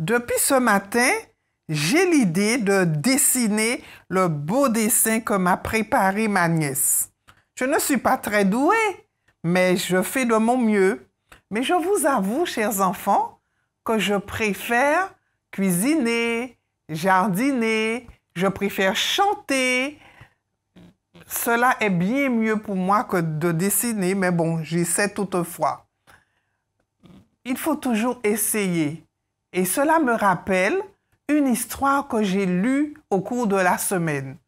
Depuis ce matin, j'ai l'idée de dessiner le beau dessin que m'a préparé ma nièce. Je ne suis pas très douée, mais je fais de mon mieux. Mais je vous avoue, chers enfants, que je préfère cuisiner, jardiner, je préfère chanter. Cela est bien mieux pour moi que de dessiner, mais bon, j'essaie toutefois. Il faut toujours essayer. Et cela me rappelle une histoire que j'ai lue au cours de la semaine.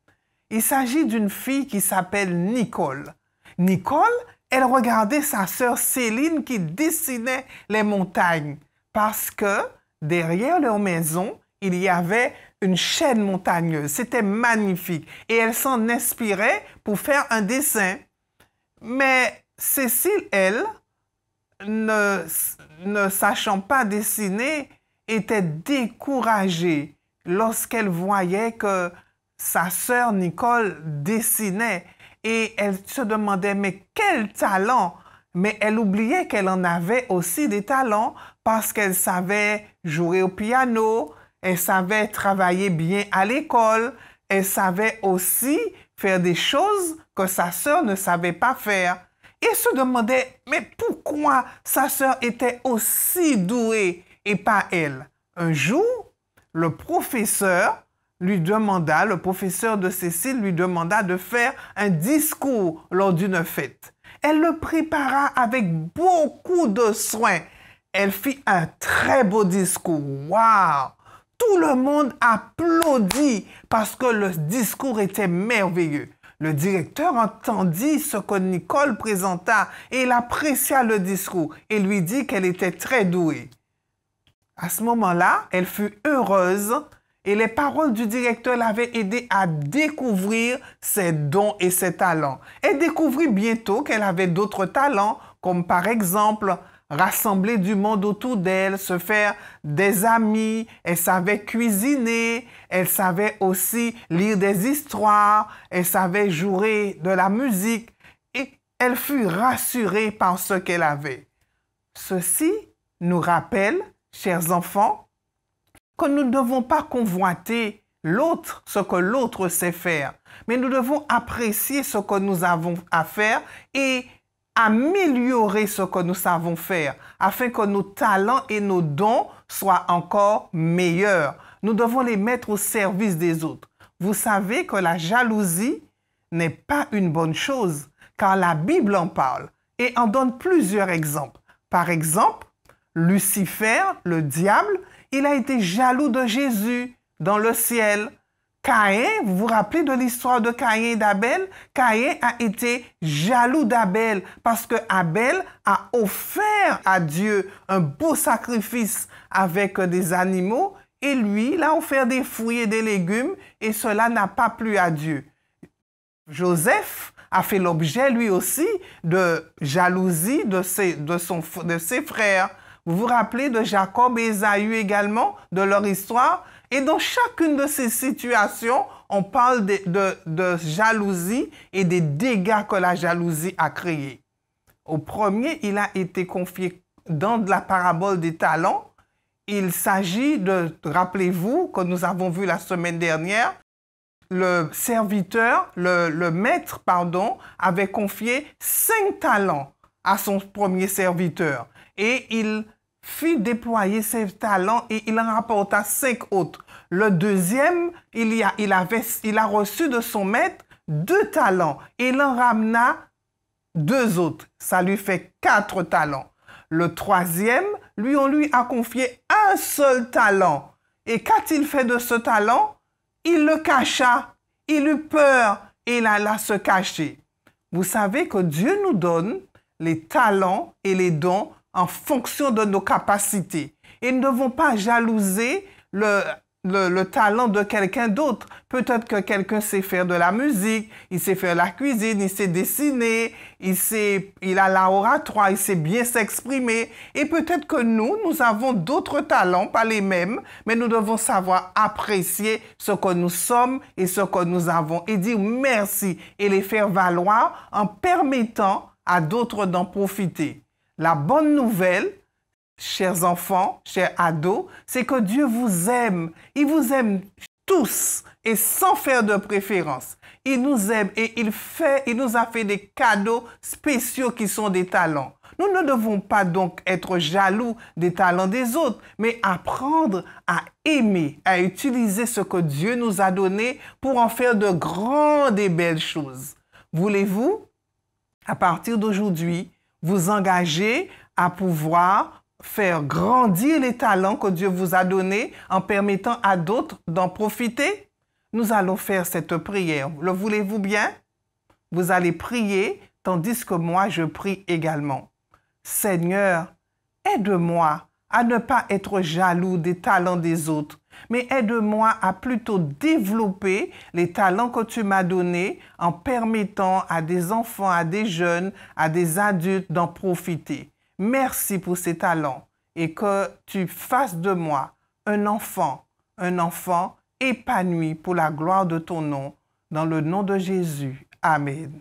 Il s'agit d'une fille qui s'appelle Nicole. Nicole, elle regardait sa sœur Céline qui dessinait les montagnes parce que derrière leur maison, il y avait une chaîne montagneuse. C'était magnifique et elle s'en inspirait pour faire un dessin. Mais Cécile, elle, ne sachant pas dessiner, était découragée lorsqu'elle voyait que sa sœur Nicole dessinait et elle se demandait mais quel talent! Mais elle oubliait qu'elle en avait aussi des talents parce qu'elle savait jouer au piano, elle savait travailler bien à l'école, elle savait aussi faire des choses que sa sœur ne savait pas faire. Et se demandait mais pourquoi sa sœur était aussi douée et pas elle. Un jour, le professeur de Cécile lui demanda de faire un discours lors d'une fête. Elle le prépara avec beaucoup de soin. Elle fit un très beau discours. Waouh! Tout le monde applaudit parce que le discours était merveilleux. Le directeur entendit ce que Nicole présenta et il apprécia le discours et lui dit qu'elle était très douée. À ce moment-là, elle fut heureuse et les paroles du directeur l'avaient aidée à découvrir ses dons et ses talents. Elle découvrit bientôt qu'elle avait d'autres talents, comme par exemple rassembler du monde autour d'elle, se faire des amis, elle savait cuisiner, elle savait aussi lire des histoires, elle savait jouer de la musique et elle fut rassurée par ce qu'elle avait. Ceci nous rappelle, chers enfants, que nous ne devons pas convoiter l'autre, ce que l'autre sait faire, mais nous devons apprécier ce que nous avons à faire et améliorer ce que nous savons faire afin que nos talents et nos dons soient encore meilleurs. Nous devons les mettre au service des autres. Vous savez que la jalousie n'est pas une bonne chose, car la Bible en parle et en donne plusieurs exemples. Par exemple, Lucifer, le diable, il a été jaloux de Jésus dans le ciel. Caïn, vous vous rappelez de l'histoire de Caïn et d'Abel? Caïn a été jaloux d'Abel parce que Abel a offert à Dieu un beau sacrifice avec des animaux et lui, il a offert des fruits et des légumes et cela n'a pas plu à Dieu. Joseph a fait l'objet lui aussi de jalousie de ses frères. Vous vous rappelez de Jacob et Ésaü également, de leur histoire? Et dans chacune de ces situations, on parle de jalousie et des dégâts que la jalousie a créés. Au premier, il a été confié dans la parabole des talents. Il s'agit de, rappelez-vous, que nous avons vu la semaine dernière, le serviteur, le maître, pardon, avait confié 5 talents à son premier serviteur. Et il fit déployer ses talents et il en rapporta 5 autres. Le deuxième, il a reçu de son maître 2 talents et il en ramena 2 autres. Ça lui fait 4 talents. Le troisième, on lui a confié un seul talent. Et qu'a-t-il fait de ce talent? Il le cacha. Il eut peur et il alla se cacher. Vous savez que Dieu nous donne les talents et les dons en fonction de nos capacités. Et nous ne devons pas jalouser le talent de quelqu'un d'autre. Peut-être que quelqu'un sait faire de la musique, il sait faire la cuisine, il sait dessiner, il a l'oratoire, il sait bien s'exprimer. Et peut-être que nous avons d'autres talents, pas les mêmes, mais nous devons savoir apprécier ce que nous sommes et ce que nous avons et dire merci et les faire valoir en permettant à d'autres d'en profiter. La bonne nouvelle, chers enfants, chers ados, c'est que Dieu vous aime. Il vous aime tous et sans faire de préférence. Il nous aime et il nous a fait des cadeaux spéciaux qui sont des talents. Nous ne devons pas donc être jaloux des talents des autres, mais apprendre à aimer, à utiliser ce que Dieu nous a donné pour en faire de grandes et belles choses. Voulez-vous, à partir d'aujourd'hui, vous engager à pouvoir faire grandir les talents que Dieu vous a donnés en permettant à d'autres d'en profiter? Nous allons faire cette prière. Le voulez-vous bien? Vous allez prier tandis que moi je prie également. Seigneur, aide-moi à ne pas être jaloux des talents des autres, mais aide-moi à plutôt développer les talents que tu m'as donnés en permettant à des enfants, à des jeunes, à des adultes d'en profiter. Merci pour ces talents et que tu fasses de moi un enfant épanoui pour la gloire de ton nom, dans le nom de Jésus. Amen.